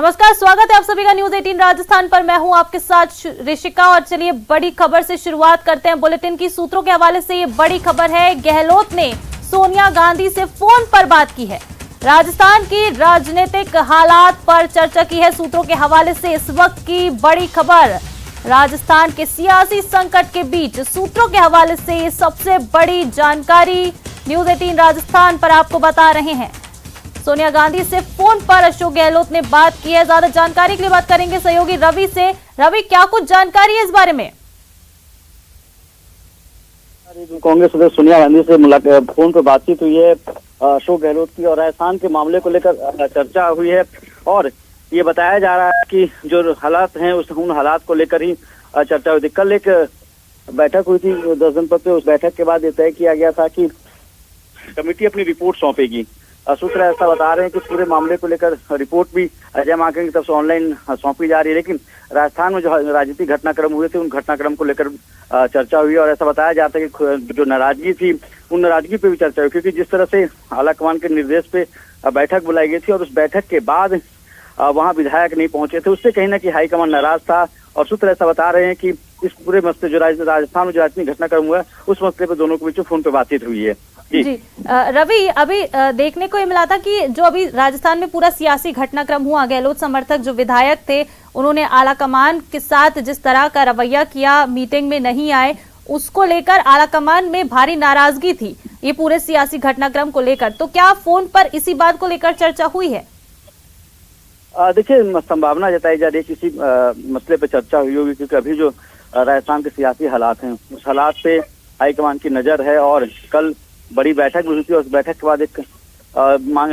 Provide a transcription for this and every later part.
नमस्कार, स्वागत है आप सभी का न्यूज 18 राजस्थान पर। मैं हूं आपके साथ ऋषिका और चलिए बड़ी खबर से शुरुआत करते हैं। बुलेटिन की सूत्रों के हवाले से ये बड़ी खबर है, गहलोत ने सोनिया गांधी से फोन पर बात की है। राजस्थान की राजनीतिक हालात पर चर्चा की है। सूत्रों के हवाले से इस वक्त की बड़ी खबर, राजस्थान के सियासी संकट के बीच सूत्रों के हवाले से सबसे बड़ी जानकारी न्यूज 18 राजस्थान पर आपको बता रहे हैं। सोनिया गांधी से फोन पर अशोक गहलोत ने बात की है। ज्यादा जानकारी के लिए बात करेंगे सहयोगी रवि से। रवि, क्या कुछ जानकारी है इस बारे में? कांग्रेस सदस्य सोनिया गांधी से मुलाकात फोन पर बातचीत हुई है अशोक गहलोत की, और राजस्थान के मामले को लेकर चर्चा हुई है। और ये बताया जा रहा है कि जो हालात हैं उन हालात को लेकर ही चर्चा हुई थी। कल एक बैठक हुई थी 10 जनपद पे। उस बैठक के बाद ये तय किया गया था कि कमेटी अपनी रिपोर्ट सौंपेगी। सूत्र ऐसा बता रहे हैं कि पूरे मामले को लेकर रिपोर्ट भी अजय माकन की तरफ से ऑनलाइन सौंपी जा रही है। लेकिन राजस्थान में जो राजनीतिक घटनाक्रम हुए थे उन घटनाक्रम को लेकर चर्चा हुई, और ऐसा बताया जाता है कि जो नाराजगी थी उन नाराजगी पे भी चर्चा हुई, क्योंकि जिस तरह से आलाकमान के निर्देश पे बैठक बुलाई गई थी और उस बैठक के बाद वहां विधायक नहीं पहुंचे थे, उससे कहीं ना कहीं हाईकमान नाराज था। और सूत्र ऐसा बता रहे हैं कि इस पूरे मसले जो राजस्थान में जो राजनीतिक घटनाक्रम हुआ उस मसले पर दोनों के बीच फोन पर बातचीत हुई है। जी रवि, अभी देखने को ये मिला था कि जो अभी राजस्थान में पूरा सियासी घटनाक्रम हुआ, गहलोत समर्थक जो विधायक थे उन्होंने आलाकमान के साथ जिस तरह का रवैया किया, मीटिंग में नहीं आए, उसको लेकर आलाकमान में भारी नाराजगी थी ये पूरे सियासी घटनाक्रम को लेकर। तो क्या फोन पर इसी बात को लेकर चर्चा हुई है? देखिए, संभावना जताई जा रही है किसी मसले पर चर्चा हुई होगी, क्योंकि अभी जो राजस्थान के सियासी हालात हैं उस हालात पे हाईकमान की नजर है। और कल बड़ी बैठक भी हुई थी और उस बैठक के बाद एक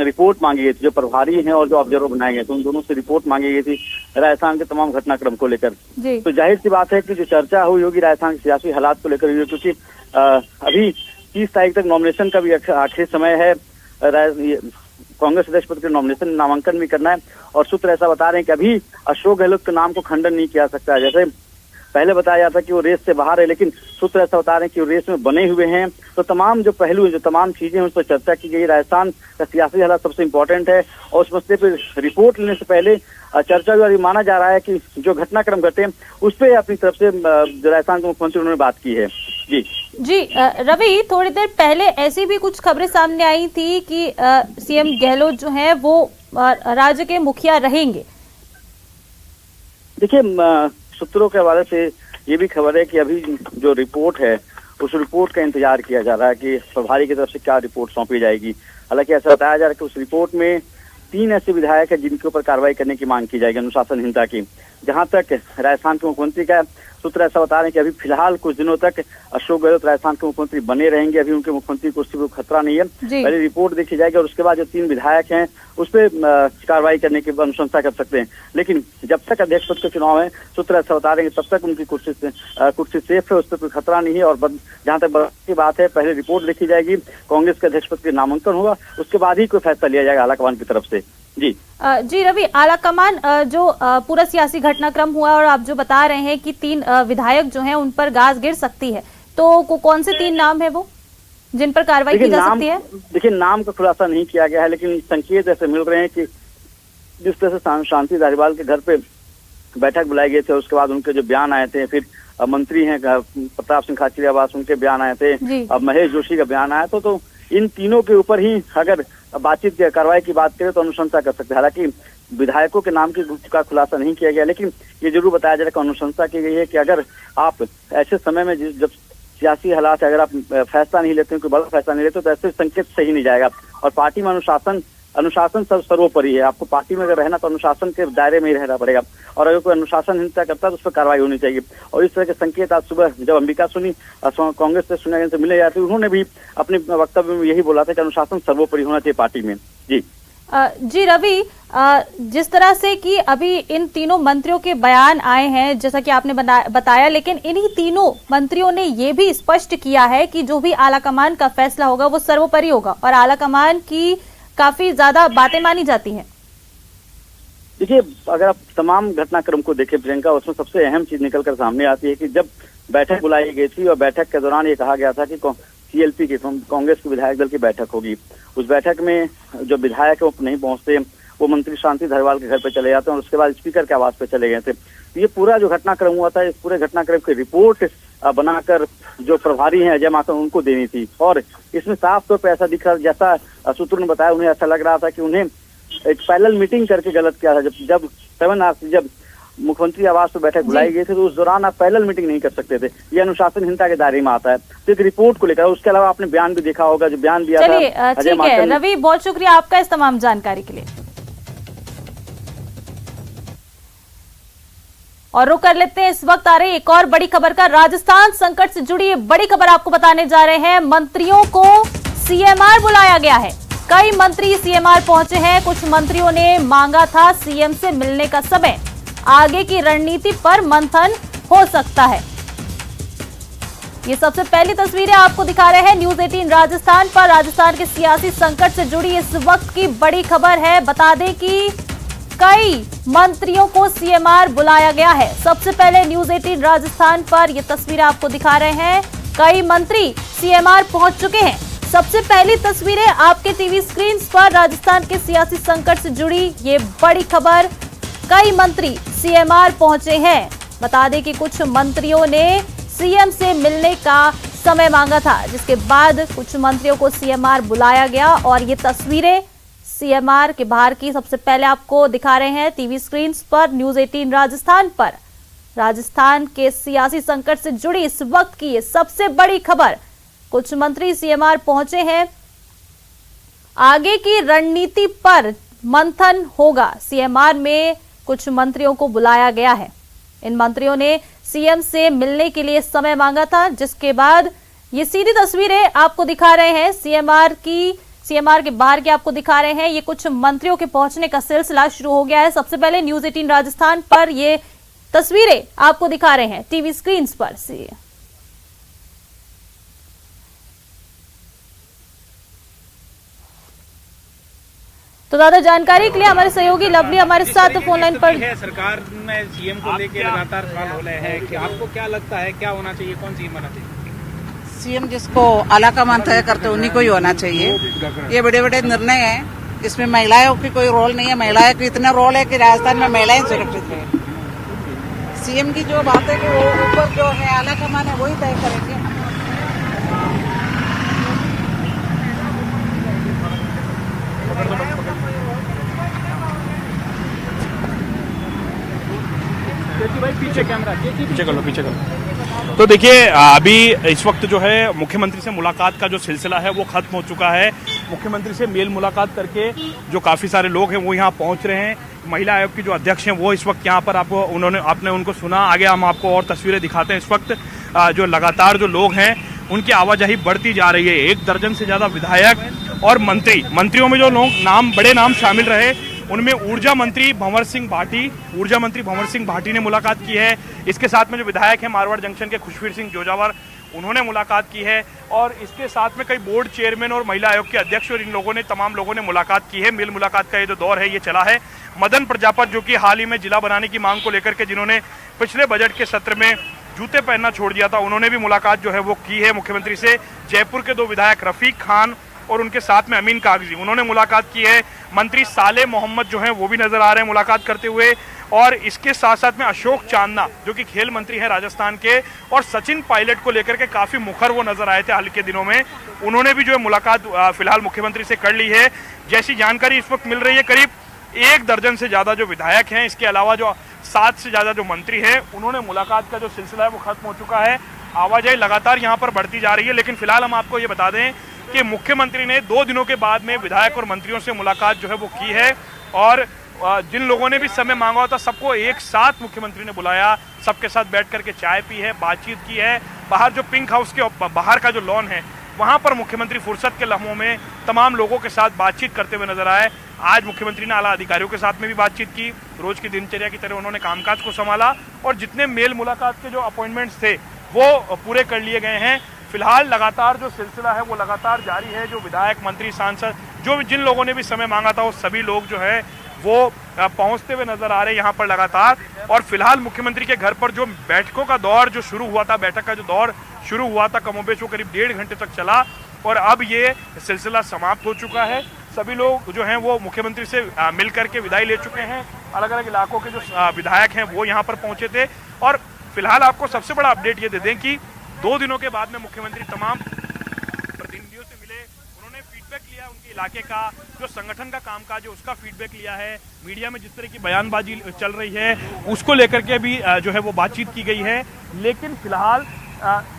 रिपोर्ट मांगी गई थी। जो प्रभारी हैं और जो ऑब्जर्वर बनाए गए थे उन दोनों से रिपोर्ट मांगी गई थी राजस्थान के तमाम घटनाक्रम को लेकर। तो जाहिर सी बात है कि जो चर्चा हुई होगी राजस्थान के सियासी हालात को लेकर हुई, क्योंकि अभी 30 तारीख तक नॉमिनेशन का भी आखिरी समय है। कांग्रेस अध्यक्ष पद के नॉमिनेशन नामांकन भी करना है, और सूत्र ऐसा बता रहे हैं कि अभी अशोक गहलोत के नाम को खंडन नहीं किया सकता। जैसे पहले बताया जाता कि वो रेस से बाहर है, लेकिन सूत्र ऐसा बता रहे हैं कि वो रेस में बने हुए हैं। तो तमाम जो पहलू जो तमाम चीजें उस पर चर्चा की गई। राजस्थान का सियासी हालात सबसे इम्पोर्टेंट है, और उस मसले पर रिपोर्ट लेने से पहले चर्चा हुई। माना जा रहा है कि जो घटनाक्रम घटे उस पर अपनी तरफ से जो राजस्थान के मुख्यमंत्री उन्होंने बात की है। जी रवि, थोड़ी देर पहले ऐसी भी कुछ खबरें सामने आई थी कि सीएम गहलोत जो है वो राज्य के मुखिया रहेंगे। देखिए, सूत्रों के हवाले से ये भी खबर है कि अभी जो रिपोर्ट है उस रिपोर्ट का इंतजार किया जा रहा है कि प्रभारी की तरफ से क्या रिपोर्ट सौंपी जाएगी। हालांकि ऐसा बताया जा रहा है कि उस रिपोर्ट में 3 ऐसे विधायक है जिनके ऊपर कार्रवाई करने की मांग की जाएगी, अनुशासनहीनता की। जहां तक राजस्थान के मुख्यमंत्री का सूत्र ऐसा बता रहे हैं कि अभी फिलहाल कुछ दिनों तक अशोक गहलोत राजस्थान के मुख्यमंत्री बने रहेंगे। अभी उनके मुख्यमंत्री कुर्सी पर खतरा नहीं है। पहले रिपोर्ट देखी जाएगी और उसके बाद जो 3 विधायक हैं उस पर कार्रवाई करने की अनुशंसा कर सकते हैं। लेकिन जब तक अध्यक्ष पद के चुनाव है, सूत्र ऐसा बता रहे हैं तब तक उनकी कुर्सी सेफ है, उस पर कोई खतरा नहीं है। और जहां तक की बात है, पहले रिपोर्ट देखी जाएगी, कांग्रेस के अध्यक्ष पद के नामांकन होगा, उसके बाद ही कोई फैसला लिया जाएगा आलाकमान की तरफ से। जी रवि, आलाकमान जो पूरा सियासी घटनाक्रम हुआ और आप जो बता रहे हैं कि 3 विधायक जो हैं उन पर गाज गिर सकती है, तो कौन से 3 नाम है वो जिन पर कार्रवाई की जा सकती है? देखिए, नाम का खुलासा नहीं किया गया है, लेकिन संकेत ऐसे मिल रहे हैं कि जिस तरह से शांति धारीवाल के घर पे बैठक बुलाई गई थी, उसके बाद उनके जो बयान आए थे, फिर मंत्री हैं प्रताप सिंह खाचरियावास, उनके बयान आए थे, अब महेश जोशी का बयान आया, तो इन तीनों के ऊपर ही अगर बातचीत की कार्रवाई की बात करें तो अनुशंसा कर सकते हैं। हालांकि विधायकों के नाम का खुलासा नहीं किया गया, लेकिन ये जरूर बताया जा रहा है कि अनुशंसा की गई है कि अगर आप ऐसे समय में जब सियासी हालात अगर आप फैसला नहीं लेते, कोई बड़ा फैसला नहीं लेते, तो ऐसे संकेत सही नहीं जाएगा। और पार्टी में अनुशासन सर्वोपरि है। आपको पार्टी में अगर रहना तो अनुशासन के दायरे में ही रहना पड़ेगा, और अगर कोई अनुशासनहीनता करता है तो उस पर कार्रवाई होनी चाहिए। और इस तरह के संकेत आज सुबह जब अंबिका सोनी कांग्रेस से सोनिया गांधी से मिले जाते, उन्होंने भी अपने वक्तव्य में यही बोला था कि अनुशासन सर्वोपरि होना चाहिए पार्टी में। जी रवि, जिस तरह से कि अभी इन तीनों मंत्रियों के बयान आए हैं जैसा कि आपने बताया, लेकिन इन्हीं तीनों मंत्रियों ने ये भी स्पष्ट किया है कि जो भी आलाकमान का फैसला होगा वो सर्वोपरि होगा, और आलाकमान की काफी ज्यादा बातें मानी जाती हैं। देखिए, अगर आप तमाम घटनाक्रम को देखें प्रियंका, उसमें सबसे अहम चीज निकलकर सामने आती है कि जब बैठक बुलाई गई थी और बैठक के दौरान ये कहा गया था कि सीएलपी की कांग्रेस के विधायक दल की बैठक होगी। उस बैठक में जो विधायक है वो नहीं पहुंचते, वो मंत्री शांति धारीवाल के घर पे चले जाते हैं और उसके बाद स्पीकर के आवास पे चले गए थे। तो ये पूरा जो घटनाक्रम हुआ था, इस पूरे घटनाक्रम की रिपोर्ट बनाकर जो प्रभारी हैं अजय माकन उनको देनी थी। और इसमें साफ तौर पर ऐसा दिख रहा, जैसा सूत्रों ने बताया, उन्हें ऐसा लग रहा था कि उन्हें एक पैरेलल मीटिंग करके गलत किया था। जब 7 आवर्स जब मुख्यमंत्री आवास पर बैठक बुलाई गई थी तो उस दौरान आप पैरेलल मीटिंग नहीं कर सकते थे। ये अनुशासनहीनता के दायरे में आता है। तो एक रिपोर्ट को लेकर, उसके अलावा आपने बयान भी देखा होगा, जो बयान दिया था अजय माकन। रवि, बहुत शुक्रिया आपका इस तमाम जानकारी के लिए। और रुक कर लेते हैं, इस वक्त आ रही एक और बड़ी खबर का। राजस्थान संकट से जुड़ी बड़ी खबर आपको बताने जा रहे हैं। मंत्रियों को सीएमआर बुलाया गया है। कई मंत्री सीएमआर पहुंचे हैं। कुछ मंत्रियों ने मांगा था सीएम से मिलने का समय। आगे की रणनीति पर मंथन हो सकता है। ये सबसे पहली तस्वीरें आपको दिखा रहे हैं न्यूज 18 राजस्थान पर। राजस्थान के सियासी संकट से जुड़ी इस वक्त की बड़ी खबर है। बता दें कि कई मंत्रियों को सीएमआर बुलाया गया है। सबसे पहले न्यूज 18 राजस्थान पर ये तस्वीरें आपको दिखा रहे हैं। कई मंत्री सीएमआर पहुंच चुके हैं। सबसे पहली तस्वीरें आपके टीवी स्क्रीन पर राजस्थान के सियासी संकट से जुड़ी ये बड़ी खबर। कई मंत्री सीएमआर पहुंचे हैं। बता दें कि कुछ मंत्रियों ने सीएम से मिलने का समय मांगा था, जिसके बाद कुछ मंत्रियों को सीएमआर बुलाया गया। और ये तस्वीरें सीएमआर के बाहर की सबसे पहले आपको दिखा रहे हैं टीवी स्क्रीन पर न्यूज 18 राजस्थान पर। राजस्थान के सियासी संकट से जुड़ी इस वक्त की ये सबसे बड़ी खबर। कुछ मंत्री सीएमआर पहुंचे हैं। आगे की रणनीति पर मंथन होगा। सीएमआर में कुछ मंत्रियों को बुलाया गया है। इन मंत्रियों ने सीएम से मिलने के लिए समय मांगा था, जिसके बाद ये सीधी तस्वीरें आपको दिखा रहे हैं। सीएमआर के बाहर के आपको दिखा रहे हैं। ये कुछ मंत्रियों के पहुंचने का सिलसिला शुरू हो गया है। सबसे पहले न्यूज 18 राजस्थान पर ये तस्वीरें आपको दिखा रहे हैं टीवी स्क्रीन पर से। तो ज्यादा जानकारी के लिए हमारे सहयोगी लवली हमारे साथ फोन लाइन पर। सरकार में सीएम को लेकर लगातार सवाल हो रहे हैं कि आपको क्या लगता है क्या होना चाहिए, कौन सीएम होना चाहिए? सीएम जिसको आला कमान तय करते उन्हीं को ही होना चाहिए। ये बड़े बड़े निर्णय हैं, इसमें महिलाओं की कोई रोल नहीं है। महिलाएं का इतना रोल है कि राजस्थान में महिलाएं सुरक्षित रहे। सीएम की जो बात है कि वो ऊपर जो है आला कमान है वही तय करेंगे। पीछे कैमरा, पीछे करो। तो देखिए, अभी इस वक्त जो है मुख्यमंत्री से मुलाकात का जो सिलसिला है वो खत्म हो चुका है। मुख्यमंत्री से मेल मुलाकात करके जो काफी सारे लोग हैं वो यहाँ पहुंच रहे हैं। महिला आयोग की जो अध्यक्ष हैं वो इस वक्त यहाँ पर आपने उनको सुना। आगे हम आपको और तस्वीरें दिखाते हैं। इस वक्त जो लगातार जो लोग हैं उनकी आवाजाही बढ़ती जा रही है। 1 दर्जन से ज्यादा विधायक और मंत्रियों में जो लोग बड़े नाम शामिल रहे उनमें ऊर्जा मंत्री भंवर सिंह भाटी ने मुलाकात की है। इसके साथ में जो विधायक हैं मारवाड़ जंक्शन के खुशवीर सिंह जोजावर, उन्होंने मुलाकात की है। और इसके साथ में कई बोर्ड चेयरमैन और महिला आयोग के अध्यक्ष और इन तमाम लोगों ने मुलाकात की है। मेल मुलाकात का ये जो दौर है ये चला है। मदन प्रजापत, जो कि हाल ही में जिला बनाने की मांग को लेकर के जिन्होंने पिछले बजट के सत्र में जूते पहनना छोड़ दिया था, उन्होंने भी मुलाकात जो है वो की है मुख्यमंत्री से। जयपुर के 2 विधायक रफीक खान और उनके साथ में अमीन कागजी, उन्होंने मुलाकात की है। मंत्री साले मोहम्मद जो हैं वो भी नजर आ रहे हैं मुलाकात करते हुए। और इसके साथ साथ में अशोक चांदना, जो कि खेल मंत्री हैं राजस्थान के, और सचिन पायलट को लेकर के काफी मुखर वो नजर आए थे हाल के दिनों में, उन्होंने भी जो है मुलाकात फिलहाल मुख्यमंत्री से कर ली है। जैसी जानकारी इस वक्त मिल रही है, करीब 1 दर्जन से ज्यादा जो विधायक हैं, इसके अलावा जो 7 से ज्यादा जो मंत्री हैं, उन्होंने मुलाकात का जो सिलसिला है वो खत्म हो चुका है। आवाजाही लगातार यहाँ पर बढ़ती जा रही है। लेकिन फिलहाल हम आपको ये बता दें कि मुख्यमंत्री ने 2 दिनों के बाद में विधायक और मंत्रियों से मुलाकात जो है वो की है। और जिन लोगों ने भी समय मांगा था सबको एक साथ मुख्यमंत्री ने बुलाया, सबके साथ बैठ करके चाय पी है, बातचीत की है। बाहर जो पिंक हाउस के बाहर का जो लॉन है वहां पर मुख्यमंत्री फुर्सत के लम्हों में तमाम लोगों के साथ बातचीत करते हुए नजर आए। आज मुख्यमंत्री ने आला अधिकारियों के साथ में भी बातचीत की। रोज की दिनचर्या की तरह उन्होंने कामकाज को संभाला और जितने मेल मुलाकात के जो अपॉइंटमेंट्स थे वो पूरे कर लिए गए हैं। फिलहाल लगातार जो सिलसिला है वो लगातार जारी है। जो विधायक, मंत्री, सांसद, जिन लोगों ने भी समय मांगा था वो सभी लोग जो है वो पहुंचते हुए नजर आ रहे हैं यहाँ पर लगातार। और फिलहाल मुख्यमंत्री के घर पर जो बैठकों का दौर जो शुरू हुआ था, बैठक का जो दौर शुरू हुआ था कमोबेश वो करीब 1.5 घंटे तक चला और अब ये सिलसिला समाप्त हो चुका है। सभी लोग जो हैं वो मुख्यमंत्री से मिल करके विदाई ले चुके हैं। अलग अलग इलाकों के जो विधायक हैं वो यहाँ पर पहुंचे थे। और फिलहाल आपको सबसे बड़ा अपडेट ये दे दें कि 2 दिनों के बाद में मुख्यमंत्री तमाम प्रतिनिधियों से मिले, उन्होंने फीडबैक लिया उनके इलाके का, जो संगठन का कामकाज है उसका फीडबैक लिया है। मीडिया में जिस तरह की बयानबाजी चल रही है उसको लेकर के भी जो है वो बातचीत की गई है। लेकिन फिलहाल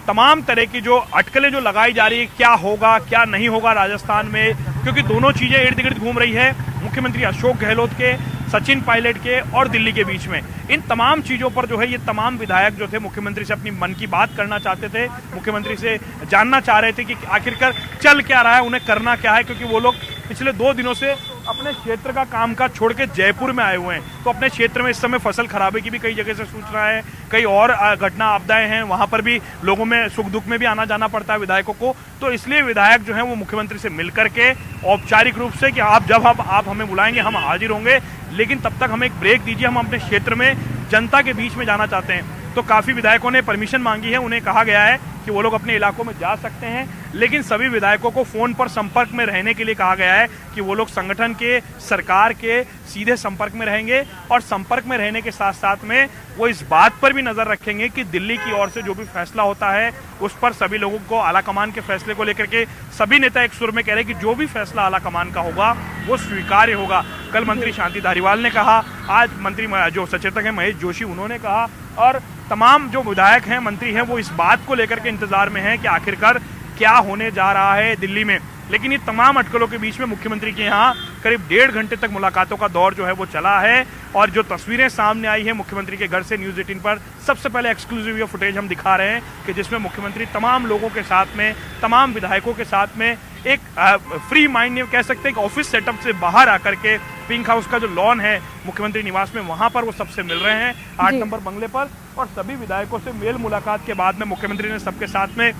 तमाम तरह की जो अटकलें जो लगाई जा रही है, क्या होगा क्या नहीं होगा राजस्थान में, क्योंकि दोनों चीजें इर्द गिर्द घूम रही है, मुख्यमंत्री अशोक गहलोत के, सचिन पायलट के और दिल्ली के बीच में। इन तमाम चीजों पर जो है ये तमाम विधायक जो थे मुख्यमंत्री से अपनी मन की बात करना चाहते थे, मुख्यमंत्री से जानना चाह रहे थे कि आखिरकार चल क्या रहा है, उन्हें करना क्या है, क्योंकि वो लोग पिछले 2 दिनों से अपने क्षेत्र का कामकाज छोड़ के जयपुर में आए हुए हैं। तो अपने क्षेत्र में इस समय फसल खराबे की भी कई जगह से सूचना है, कई और घटना आपदाएं हैं, वहां पर भी लोगों में सुख दुख में भी आना जाना पड़ता है विधायकों को। तो इसलिए विधायक जो है वो मुख्यमंत्री से मिल करके औपचारिक रूप से कि आप हमें बुलाएंगे हम हाजिर होंगे, लेकिन तब तक हमें एक ब्रेक दीजिए, हम अपने क्षेत्र में जनता के बीच में जाना चाहते हैं। तो काफी विधायकों ने परमिशन मांगी है, उन्हें कहा गया है कि वो लोग अपने इलाकों में जा सकते हैं, लेकिन सभी विधायकों को फोन पर संपर्क में रहने के लिए कहा गया है कि वो लोग संगठन के, सरकार के सीधे संपर्क में रहेंगे। और संपर्क में रहने के साथ साथ में वो इस बात पर भी नजर रखेंगे कि दिल्ली की ओर से जो भी फैसला होता है उस पर सभी लोगों को, आलाकमान के फैसले को लेकर के सभी नेता एक सुर में कह रहे हैं कि जो भी फैसला आलाकमान का होगा वो स्वीकार्य होगा। कल मंत्री शांति धारीवाल ने कहा, आज मंत्री जो सचेतक है महेश जोशी उन्होंने कहा, और तमाम जो विधायक हैं, मंत्री हैं, वो इस बात को लेकर के इंतजार में हैं कि आखिरकार क्या होने जा रहा है दिल्ली में। लेकिन ये तमाम अटकलों के बीच में मुख्यमंत्री के यहाँ करीब 1.5 घंटे तक मुलाकातों का दौर जो है वो चला है। और जो तस्वीरें सामने आई है मुख्यमंत्री के घर से, न्यूज़ 18 पर सबसे पहले एक्सक्लूसिव फुटेज हम दिखा रहे हैं कि जिसमें मुख्यमंत्री तमाम लोगों के साथ में, तमाम विधायकों के साथ में एक फ्री माइंड कह सकते हैं कि ऑफिस सेटअप से बाहर आकर के पिंक हाउस का जो लॉन है मुख्यमंत्री निवास में, वहां पर वो सबसे मिल रहे हैं 8 नंबर बंगले पर। और सभी विधायकों से मेल मुलाकात के बाद में मुख्यमंत्री ने सबके साथ में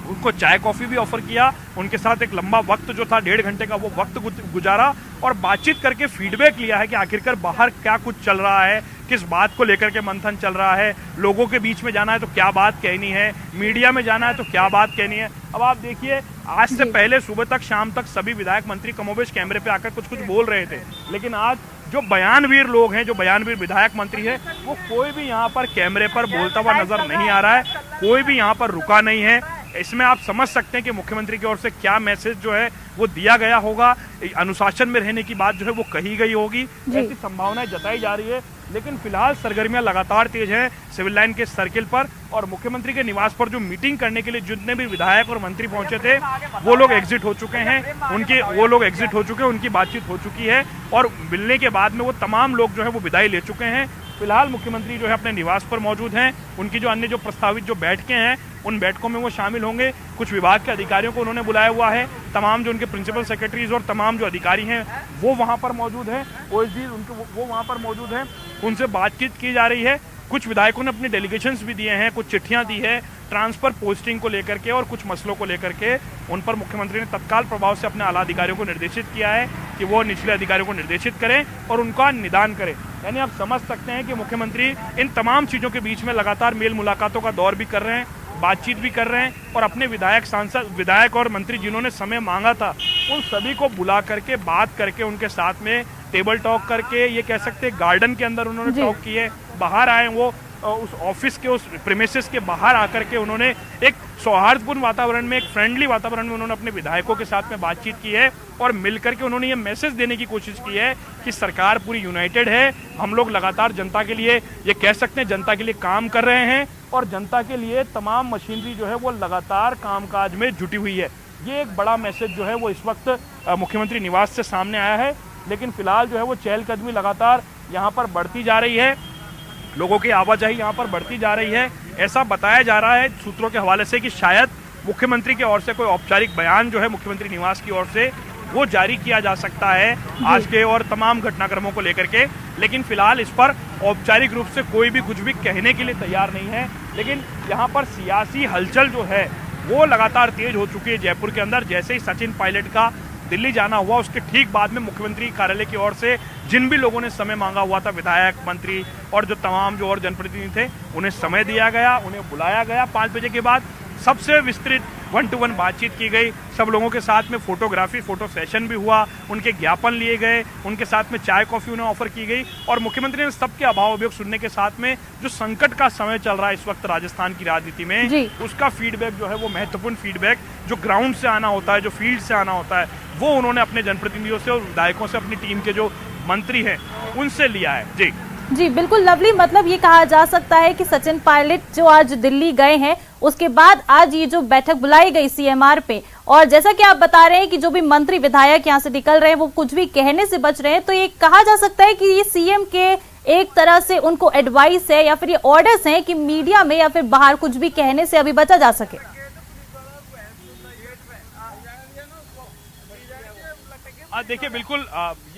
उनको चाय कॉफी भी ऑफर किया, उनके साथ एक लंबा वक्त जो था 1.5 घंटे का वो वक्त गुजारा और बातचीत करके फीडबैक लिया है कि आखिरकार बाहर क्या कुछ चल रहा है, किस बात को लेकर के मंथन चल रहा है, लोगों के बीच में जाना है तो क्या बात कहनी है, मीडिया में जाना है तो क्या बात कहनी है। अब आप देखिए, आज से पहले सुबह तक शाम तक सभी विधायक मंत्री कमोबेश कैमरे पे आकर कुछ कुछ बोल रहे थे, लेकिन आज जो बयानवीर लोग हैं, जो बयानवीर विधायक मंत्री है, वो कोई भी यहाँ पर कैमरे पर बोलता हुआ नजर नहीं आ रहा है, कोई भी यहाँ पर रुका नहीं है। इसमें आप समझ सकते हैं कि मुख्यमंत्री की ओर से क्या मैसेज जो है वो दिया गया होगा, अनुशासन में रहने की बात जो है वो कही गई होगी, ऐसी संभावनाएं जताई जा रही है। लेकिन फिलहाल सरगर्मियां लगातार तेज हैं सिविल लाइन के सर्किल पर, और मुख्यमंत्री के निवास पर जो मीटिंग करने के लिए जितने भी विधायक और मंत्री पहुंचे थे वो लोग एग्जिट हो चुके हैं, उनकी बातचीत हो चुकी है और मिलने के बाद में वो तमाम लोग जो है वो विदाई ले चुके हैं। फिलहाल मुख्यमंत्री जो है अपने निवास पर मौजूद हैं, उनकी जो अन्य जो प्रस्तावित जो बैठकें हैं उन बैठकों में वो शामिल होंगे। कुछ विभाग के अधिकारियों को उन्होंने बुलाया हुआ है, तमाम जो उनके प्रिंसिपल सेक्रेटरीज और तमाम जो अधिकारी हैं वो वहाँ पर मौजूद हैं, ओएसडी वो वहाँ पर मौजूद हैं, उनसे बातचीत की जा रही है। कुछ विधायकों ने अपने डेलीगेशंस भी दिए हैं, कुछ चिट्ठियां दी है ट्रांसफर पोस्टिंग को लेकर के और कुछ मसलों को लेकर के। उन पर मुख्यमंत्री ने तत्काल प्रभाव से अपने आला अधिकारियों को निर्देशित किया है कि वो निचले अधिकारियों को निर्देशित करें और उनका निदान करें। यानी आप समझ सकते हैं कि मुख्यमंत्री इन तमाम चीज़ों के बीच में लगातार मेल मुलाकातों का दौर भी कर रहे हैं, बातचीत भी कर रहे हैं और अपने विधायक और मंत्री जिन्होंने समय मांगा था उन सभी को बुला करके बात करके उनके साथ में टेबल टॉक करके, ये कह सकते हैं गार्डन के अंदर उन्होंने टॉक की है, बाहर आए वो उस ऑफिस के उस प्रीमिसेस के बाहर आकर के उन्होंने एक सौहार्दपूर्ण वातावरण में, एक फ्रेंडली वातावरण में उन्होंने अपने विधायकों के साथ में बातचीत की है और मिलकर के उन्होंने ये मैसेज देने की कोशिश की है कि सरकार पूरी यूनाइटेड है, हम लोग लगातार जनता के लिए, ये कह सकते हैं जनता के लिए काम कर रहे हैं और जनता के लिए तमाम मशीनरी जो है वो लगातार कामकाज में जुटी हुई है। ये एक बड़ा मैसेज जो है वो इस वक्त मुख्यमंत्री निवास से सामने आया है। लेकिन फिलहाल जो है वो चहलकदमी लगातार यहाँ पर बढ़ती जा रही है, लोगों की आवाजाही यहाँ पर बढ़ती जा रही है। ऐसा बताया जा रहा है सूत्रों के हवाले से कि शायद मुख्यमंत्री की ओर से कोई औपचारिक बयान जो है मुख्यमंत्री निवास की ओर से वो जारी किया जा सकता है आज के और तमाम घटनाक्रमों को लेकर के। लेकिन फिलहाल इस पर औपचारिक रूप से कोई भी कुछ भी कहने के लिए तैयार नहीं है। लेकिन यहाँ पर सियासी हलचल जो है वो लगातार तेज हो चुकी है जयपुर के अंदर। जैसे ही सचिन पायलट का दिल्ली जाना हुआ उसके ठीक बाद में मुख्यमंत्री कार्यालय की ओर से जिन भी लोगों ने समय मांगा हुआ था, विधायक, मंत्री और जो तमाम जो और जनप्रतिनिधि थे, उन्हें समय दिया गया, उन्हें बुलाया गया 5 बजे के बाद। सबसे विस्तृत 1-to-1 बातचीत की गई, सब लोगों के साथ में फोटोग्राफी, फोटो सेशन भी हुआ, उनके ज्ञापन लिए गए, उनके साथ में चाय कॉफी उन्हें ऑफर की गई और मुख्यमंत्री ने सबके अभाव अभियोग सुनने के साथ में जो संकट का समय चल रहा है इस वक्त राजस्थान की राजनीति में, उसका फीडबैक जो है वो महत्वपूर्ण फीडबैक जो ग्राउंड से आना होता है, जो फील्ड से आना होता है, वो उन्होंने अपने जनप्रतिनिधियों से और विधायकों से, अपनी टीम के जो मंत्री हैं उनसे लिया है। जी बिल्कुल लवली, मतलब ये कहा जा सकता है कि सचिन पायलट जो आज दिल्ली गए हैं उसके बाद आज ये जो बैठक बुलाई गई सीएमआर पे, और जैसा कि आप बता रहे हैं कि जो भी मंत्री विधायक यहाँ से निकल रहे हैं वो कुछ भी कहने से बच रहे हैं, तो ये कहा जा सकता है कि ये सीएम के एक तरह से उनको एडवाइस है या फिर ये ऑर्डर्स हैं कि मीडिया में या फिर बाहर कुछ भी कहने से अभी बचा जा सके। देखिए बिल्कुल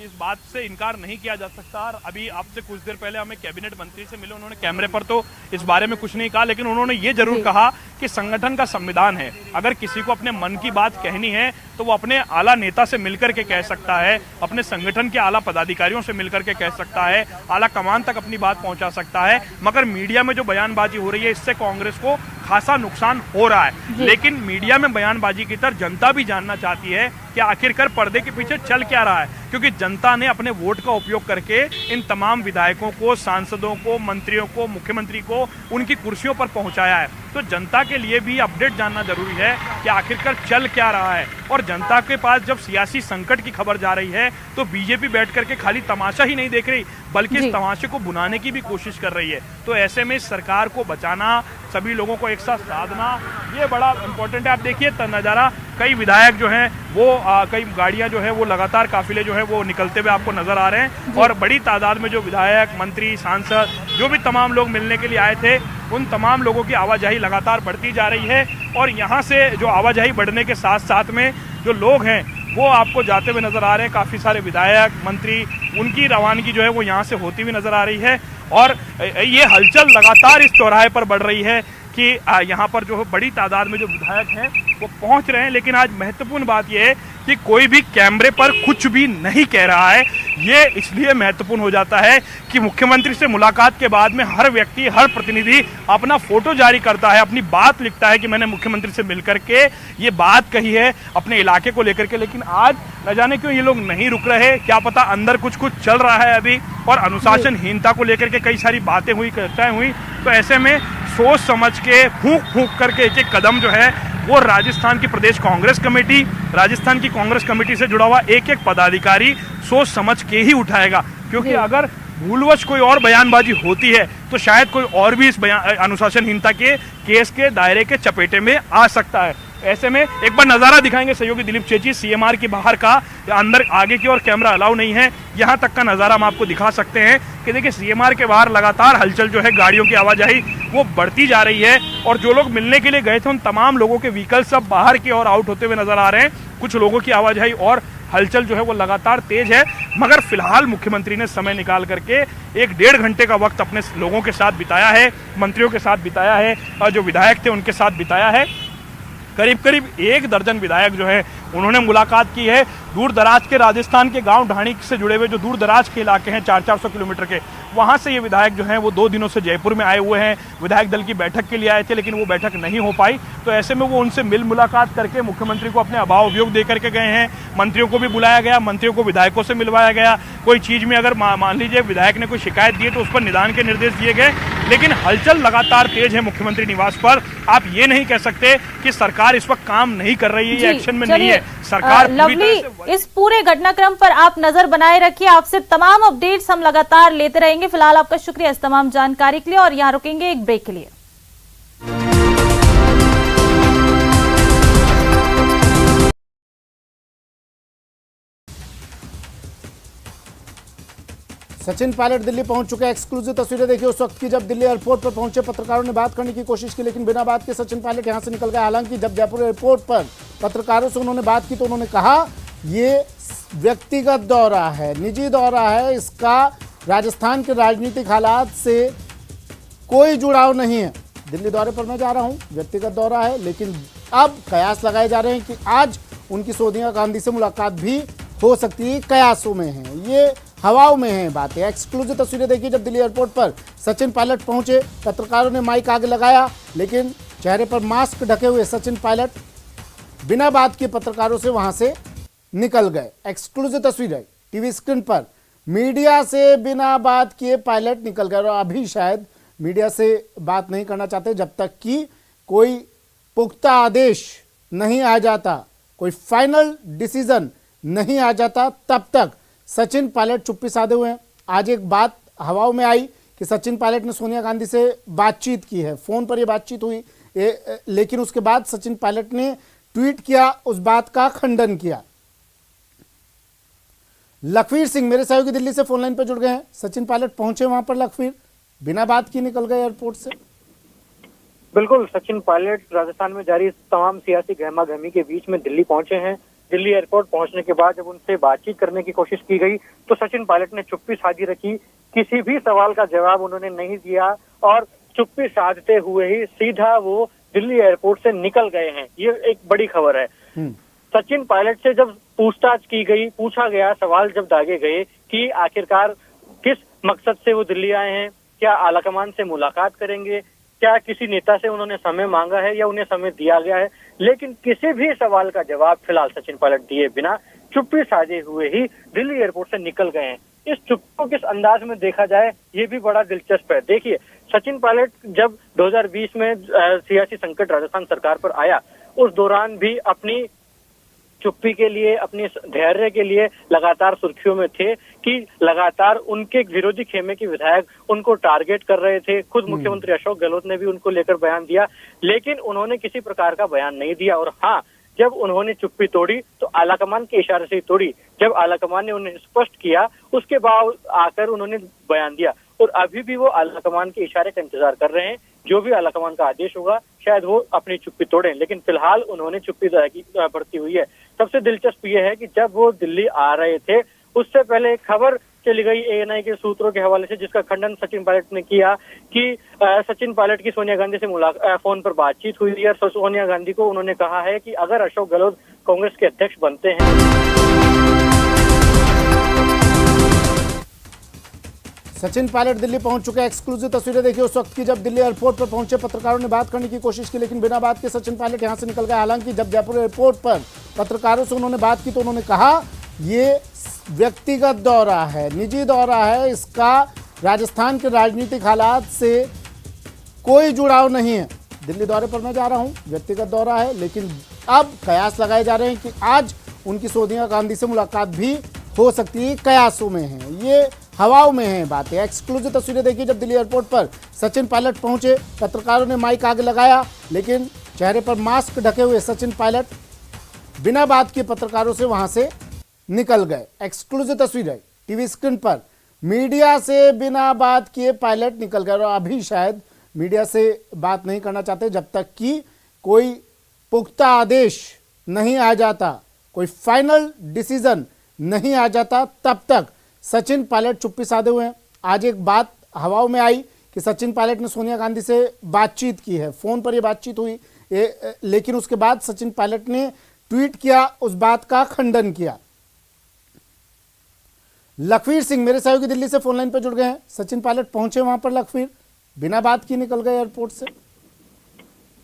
इस बात से इनकार नहीं किया जा सकता। अभी आपसे कुछ देर पहले हमें कैबिनेट मंत्री से मिले, उन्होंने कैमरे पर तो इस बारे में कुछ नहीं कहा, लेकिन उन्होंने ये जरूर कहा कि संगठन का संविधान है, अगर किसी को अपने मन की बात कहनी है तो वो अपने आला नेता से मिलकर के कह सकता है, अपने संगठन के आला पदाधिकारियों से मिलकर के कह सकता है, आला कमान तक अपनी बात पहुंचा सकता है। मगर मीडिया में जो बयानबाजी हो रही है इससे कांग्रेस को खासा नुकसान हो रहा है। लेकिन मीडिया में बयानबाजी की तरह जनता भी जानना चाहती है कि आखिरकार पर्दे के पीछे चल क्या रहा है, क्योंकि जनता ने अपने वोट का उपयोग करके इन तमाम विधायकों को, सांसदों को, मंत्रियों को, मुख्यमंत्री को उनकी कुर्सियों पर पहुंचाया है। तो जनता के लिए भी अपडेट जानना जरूरी है कि आखिरकार चल क्या रहा है। और जनता के पास जब सियासी संकट की खबर जा रही है तो बीजेपी बैठ करके खाली तमाशा ही नहीं देख रही, बल्कि इस तमाशे को बुनाने की भी कोशिश कर रही है। तो ऐसे में सरकार को बचाना, सभी लोगों को एक साथ साधना, ये बड़ा इंपॉर्टेंट है। आप देखिए नजारा, कई विधायक जो हैं वो कई गाड़ियां जो है वो लगातार काफिले जो है वो निकलते हुए आपको नजर आ रहे हैं, और बड़ी तादाद में जो विधायक, मंत्री, सांसद, जो भी तमाम लोग मिलने के लिए आए थे, उन तमाम लोगों की आवाजाही लगातार बढ़ती जा रही है। और यहाँ से जो आवाजाही बढ़ने के साथ साथ में जो लोग हैं वो आपको जाते हुए नजर आ रहे हैं। काफी सारे विधायक, मंत्री, उनकी रवानगी जो है वो यहाँ से होती हुई नजर आ रही है। और ये हलचल लगातार इस चौराहे पर बढ़ रही है कि यहाँ पर जो बड़ी तादाद में जो विधायक हैं वो पहुंच रहे हैं। लेकिन आज महत्वपूर्ण बात यह है कि कोई भी कैमरे पर कुछ भी नहीं कह रहा है। ये इसलिए महत्वपूर्ण हो जाता है कि मुख्यमंत्री से मुलाकात के बाद में हर व्यक्ति, हर प्रतिनिधि अपना फोटो जारी करता है, अपनी बात लिखता है कि मैंने मुख्यमंत्री से मिलकर के ये बात कही है अपने इलाके को लेकर के। लेकिन आज न जाने क्यों ये लोग नहीं रुक रहे, क्या पता अंदर कुछ चल रहा है अभी, और अनुशासनहीनता को लेकर के कई सारी बातें हुई, चर्चाएं हुई। तो ऐसे में सोच समझ के, फूंक फूंक करके एक एक कदम जो है वो राजस्थान की प्रदेश कांग्रेस कमेटी, राजस्थान की कांग्रेस कमेटी से जुड़ा हुआ एक एक पदाधिकारी सोच समझ के ही उठाएगा। क्योंकि अगर भूलवश कोई और बयानबाजी होती है तो शायद कोई और भी इस अनुशासनहीनता के केस के दायरे के चपेटे में आ सकता है। ऐसे में एक बार नजारा दिखाएंगे सहयोगी दिलीप चेची, सीएमआर के बाहर का, अंदर आगे की ओर कैमरा अलाउ नहीं है, यहाँ तक का नजारा हम आपको दिखा सकते हैं कि देखिए सीएमआर के बाहर लगातार हलचल जो है, गाड़ियों की आवाजाही वो बढ़ती जा रही है। और जो लोग मिलने के लिए गए थे उन तमाम लोगों के व्हीकल सब बाहर की ओर आउट होते हुए नजर आ रहे हैं। कुछ लोगों की आवाजाही और हलचल जो है वो लगातार तेज है। मगर फिलहाल मुख्यमंत्री ने समय निकाल करके 1-1.5 घंटे का वक्त अपने लोगों के साथ बिताया है, मंत्रियों के साथ बिताया है, और जो विधायक थे उनके साथ बिताया है। करीब करीब 1 दर्जन विधायक जो है उन्होंने मुलाकात की है। दूर दराज के राजस्थान के गांव ढाणी से जुड़े हुए जो दूर दराज के इलाके हैं 400-400 किलोमीटर के, वहां से ये विधायक जो हैं वो 2 दिनों से जयपुर में आए हुए हैं। विधायक दल की बैठक के लिए आए थे लेकिन वो बैठक नहीं हो पाई। तो ऐसे में वो उनसे मिल मुलाकात करके मुख्यमंत्री को अपने अभाव अभियोग दे करके गए हैं। मंत्रियों को भी बुलाया गया, मंत्रियों को विधायकों से मिलवाया गया। कोई चीज में अगर मान लीजिए विधायक ने कोई शिकायत दी है तो उस पर निदान के निर्देश दिए गए। लेकिन हलचल लगातार तेज है मुख्यमंत्री निवास पर। आप ये नहीं कह सकते कि सरकार इस वक्त काम नहीं कर रही है या एक्शन में नहीं है। सरकार लवली, इस पूरे घटनाक्रम पर आप नजर बनाए रखिए, आपसे तमाम अपडेट्स हम लगातार लेते रहेंगे। फिलहाल आपका शुक्रिया इस तमाम जानकारी के लिए, और यहाँ रुकेंगे एक ब्रेक के लिए। सचिन पायलट दिल्ली पहुंच चुके हैं। एक्सक्लूसिव तस्वीरें देखिए उस वक्त की जब दिल्ली एयरपोर्ट पर पहुंचे। पत्रकारों ने बात करने की कोशिश की लेकिन बिना बात के सचिन पायलट यहां से निकल गए। हालांकि जब जयपुर एयरपोर्ट पर पत्रकारों से उन्होंने बात की तो उन्होंने कहा ये व्यक्तिगत दौरा है, निजी दौरा है, इसका राजस्थान के राजनीतिक हालात से कोई जुड़ाव नहीं है। दिल्ली दौरे पर मैं जा रहा हूं, व्यक्तिगत दौरा है, लेकिन अब कयास लगाए जा रहे हैं कि आज उनकी सोनिया गांधी से मुलाकात भी हो सकती है। कयासों में है, ये हवाओं में है बातें। एक्सक्लूसिव तस्वीरें देखिए जब दिल्ली एयरपोर्ट पर सचिन पायलट पहुंचे। पत्रकारों ने माइक आगे लगाया लेकिन चेहरे पर मास्क ढके हुए सचिन पायलट बिना बात किए पत्रकारों से वहां से निकल गए। एक्सक्लूसिव तस्वीर है टीवी स्क्रीन पर। मीडिया से बिना बात किए पायलट निकल गए और अभी शायद मीडिया से बात नहीं करना चाहते जब तक कि कोई पुख्ता आदेश नहीं आ जाता, कोई फाइनल डिसीजन नहीं आ जाता, तब तक सचिन पायलट चुप्पी साधे हुए हैं। आज एक बात हवाओं में आई कि सचिन पायलट ने सोनिया गांधी से बातचीत की है, फोन पर यह बातचीत हुई, लेकिन उसके बाद सचिन पायलट ने ट्वीट किया, उस बात का खंडन किया। लखवीर सिंह मेरे सहयोगी दिल्ली से फोन लाइन पर जुड़ गए हैं। सचिन पायलट पहुंचे वहां पर, लखवीर बिना बात किए निकल गए एयरपोर्ट से। बिल्कुल, सचिन पायलट राजस्थान में जारी तमाम सियासी गहमागहमी के बीच में दिल्ली पहुंचे हैं। दिल्ली एयरपोर्ट पहुंचने के बाद जब उनसे बातचीत करने की कोशिश की गई तो सचिन पायलट ने चुप्पी साधी रखी। किसी भी सवाल का जवाब उन्होंने नहीं दिया और चुप्पी साधते हुए ही सीधा वो दिल्ली एयरपोर्ट से निकल गए हैं। ये एक बड़ी खबर है। सचिन पायलट से जब पूछताछ की गई, पूछा गया, सवाल जब दागे गए कि आखिरकार किस मकसद से वो दिल्ली आए हैं, क्या आलाकमान से मुलाकात करेंगे, क्या किसी नेता से उन्होंने समय मांगा है या उन्हें समय दिया गया है, लेकिन किसी भी सवाल का जवाब फिलहाल सचिन पायलट दिए बिना चुप्पी साधे हुए ही दिल्ली एयरपोर्ट से निकल गए हैं। इस चुप्पी को किस अंदाज में देखा जाए ये भी बड़ा दिलचस्प है। देखिए, सचिन पायलट जब 2020 में सियासी संकट राजस्थान सरकार पर आया, उस दौरान भी अपनी चुप्पी के लिए, अपनी धैर्य के लिए लगातार सुर्खियों में थे कि लगातार उनके विरोधी खेमे के विधायक उनको टारगेट कर रहे थे। खुद मुख्यमंत्री अशोक गहलोत ने भी उनको लेकर बयान दिया, लेकिन उन्होंने किसी प्रकार का बयान नहीं दिया। और हाँ, जब उन्होंने चुप्पी तोड़ी तो आलाकमान के इशारे से ही तोड़ी। जब आलाकमान ने उन्हें स्पष्ट किया उसके बाद आकर उन्होंने बयान दिया और अभी भी वो आलाकमान के इशारे का इंतजार कर रहे हैं। जो भी आलाकमान का आदेश होगा शायद वो अपनी चुप्पी तोड़ें, लेकिन फिलहाल उन्होंने चुप्पी बरती हुई है। सबसे दिलचस्प ये है कि जब वो दिल्ली आ रहे थे उससे पहले एक खबर चली गई एएनआई के सूत्रों के हवाले से, जिसका खंडन सचिन पायलट ने किया कि सचिन पायलट की सोनिया गांधी से फोन पर बातचीत हुई है और सोनिया गांधी को उन्होंने कहा है कि अगर अशोक गहलोत कांग्रेस के अध्यक्ष बनते हैं। सचिन पायलट दिल्ली पहुंच चुके हैं। एक्सक्लूसिव तस्वीरें देखिए उस वक्त की जब दिल्ली एयरपोर्ट पर पहुंचे। पत्रकारों ने बात करने की कोशिश की लेकिन बिना बात के सचिन पायलट यहां से निकल गए। हालांकि जब जयपुर एयरपोर्ट पर पत्रकारों से उन्होंने बात की तो उन्होंने कहा ये व्यक्तिगत दौरा है, निजी दौरा है, इसका राजस्थान के राजनीतिक हालात से कोई जुड़ाव नहीं है। दिल्ली दौरे पर मैं जा रहा हूं, व्यक्तिगत दौरा है, लेकिन अब कयास लगाए जा रहे हैं कि आज उनकी सोनिया गांधी से मुलाकात भी हो सकती है। कयासों में है, ये हवाओं में है बातें। एक्सक्लूसिव तस्वीरें देखिए जब दिल्ली एयरपोर्ट पर सचिन पायलट पहुंचे। पत्रकारों ने माइक आगे लगाया लेकिन चेहरे पर मास्क ढके हुए सचिन पायलट बिना बात किए पत्रकारों से वहां से निकल गए। एक्सक्लूसिव तस्वीर है टीवी स्क्रीन पर। मीडिया से बिना बात किए पायलट निकल गए और अभी शायद मीडिया से बात नहीं करना चाहते जब तक कि कोई पुख्ता आदेश नहीं आ जाता, कोई फाइनल डिसीजन नहीं आ जाता, तब तक सचिन पायलट चुप्पी साधे हुए हैं। आज एक बात हवाओं में आई कि सचिन पायलट ने सोनिया गांधी से बातचीत की है, फोन पर यह बातचीत हुई, लेकिन उसके बाद सचिन पायलट ने ट्वीट किया, उस बात का खंडन किया। लखवीर सिंह मेरे सहयोगी दिल्ली से फोन लाइन पर जुड़ गए हैं। सचिन पायलट पहुंचे वहां पर, लखवीर बिना बात किए निकल गए एयरपोर्ट से।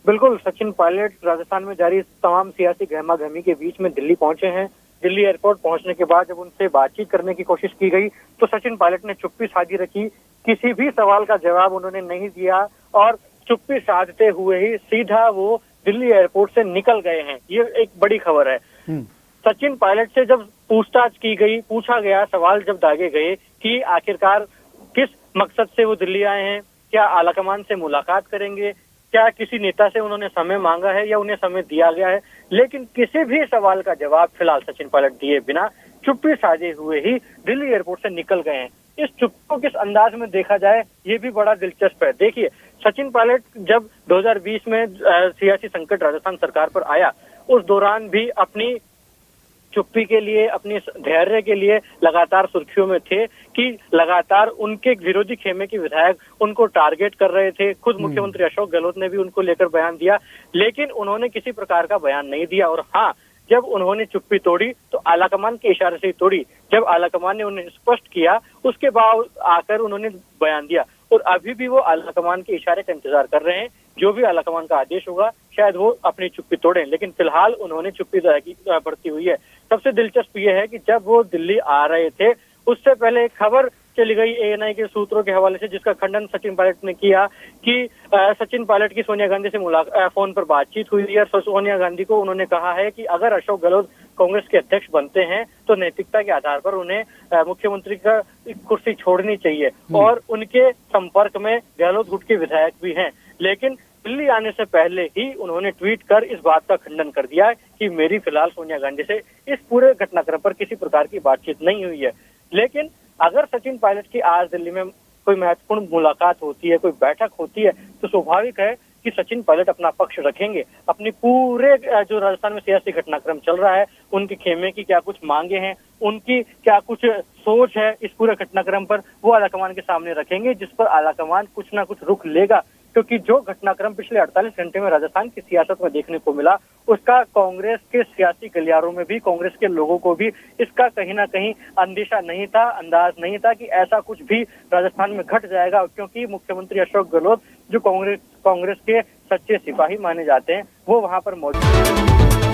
बिल्कुल, सचिन पायलट राजस्थान में जारी तमाम सियासी गहमागहमी के बीच में दिल्ली पहुंचे हैं। दिल्ली एयरपोर्ट पहुंचने के बाद जब उनसे बातचीत करने की कोशिश की गई तो सचिन पायलट ने चुप्पी साधी रखी। किसी भी सवाल का जवाब उन्होंने नहीं दिया और चुप्पी साधते हुए ही सीधा वो दिल्ली एयरपोर्ट से निकल गए हैं। ये एक बड़ी खबर है। सचिन पायलट से जब पूछताछ की गई, पूछा गया, सवाल जब दागे गए कि आखिरकार किस मकसद से वो दिल्ली आए हैं, क्या आलाकमान से मुलाकात करेंगे, क्या किसी नेता से उन्होंने समय मांगा है या उन्हें समय दिया गया है, लेकिन किसी भी सवाल का जवाब फिलहाल सचिन पायलट दिए बिना चुप्पी साधे हुए ही दिल्ली एयरपोर्ट से निकल गए हैं। इस चुप्पी को किस अंदाज में देखा जाए ये भी बड़ा दिलचस्प है। देखिए, सचिन पायलट जब 2020 में सियासी संकट राजस्थान सरकार पर आया, उस दौरान भी अपनी चुप्पी के लिए, अपनी धैर्य के लिए लगातार सुर्खियों में थे कि लगातार उनके विरोधी खेमे के विधायक उनको टारगेट कर रहे थे। खुद मुख्यमंत्री अशोक गहलोत ने भी उनको लेकर बयान दिया, लेकिन उन्होंने किसी प्रकार का बयान नहीं दिया। और हाँ, जब उन्होंने चुप्पी तोड़ी तो आलाकमान के इशारे से ही तोड़ी। जब आलाकमान ने उन्हें स्पष्ट किया उसके बाद आकर उन्होंने बयान दिया और अभी भी वो आलाकमान के इशारे का इंतजार कर रहे हैं जो भी आलाकमान का आदेश होगा शायद वो अपनी चुप्पी तोड़ें, लेकिन फिलहाल उन्होंने चुप्पी बरती हुई है। सबसे दिलचस्प ये है कि जब वो दिल्ली आ रहे थे उससे पहले एक खबर चली गई एएनआई के सूत्रों के हवाले से, जिसका खंडन सचिन पायलट ने किया कि सचिन पायलट की सोनिया गांधी से फोन पर बातचीत हुई है और सोनिया गांधी को उन्होंने कहा है कि अगर अशोक गहलोत कांग्रेस के अध्यक्ष बनते हैं तो नैतिकता के आधार पर उन्हें मुख्यमंत्री का कुर्सी छोड़नी चाहिए और उनके संपर्क में गहलोत गुट के विधायक भी हैं। लेकिन दिल्ली आने से पहले ही उन्होंने ट्वीट कर इस बात का खंडन कर दिया कि मेरी फिलहाल सोनिया गांधी से इस पूरे घटनाक्रम पर किसी प्रकार की बातचीत नहीं हुई है। लेकिन अगर सचिन पायलट की आज दिल्ली में कोई महत्वपूर्ण मुलाकात होती है, कोई बैठक होती है, तो स्वाभाविक है कि सचिन पायलट अपना पक्ष रखेंगे। अपनी पूरे जो राजस्थान में सियासी घटनाक्रम चल रहा है, उनके खेमे की क्या कुछ मांगे हैं, उनकी क्या कुछ सोच है इस पूरे घटनाक्रम पर, वो आलाकमान के सामने रखेंगे, जिस पर आलाकमान कुछ ना कुछ रुख लेगा। क्योंकि जो घटनाक्रम पिछले 48 घंटे में राजस्थान की सियासत में देखने को मिला, उसका कांग्रेस के सियासी गलियारों में भी, कांग्रेस के लोगों को भी इसका कहीं ना कहीं अंदेशा नहीं था, अंदाज नहीं था कि ऐसा कुछ भी राजस्थान में घट जाएगा। क्योंकि मुख्यमंत्री अशोक गहलोत जो कांग्रेस के सच्चे सिपाही माने जाते हैं, वो वहां पर मौजूद हैं।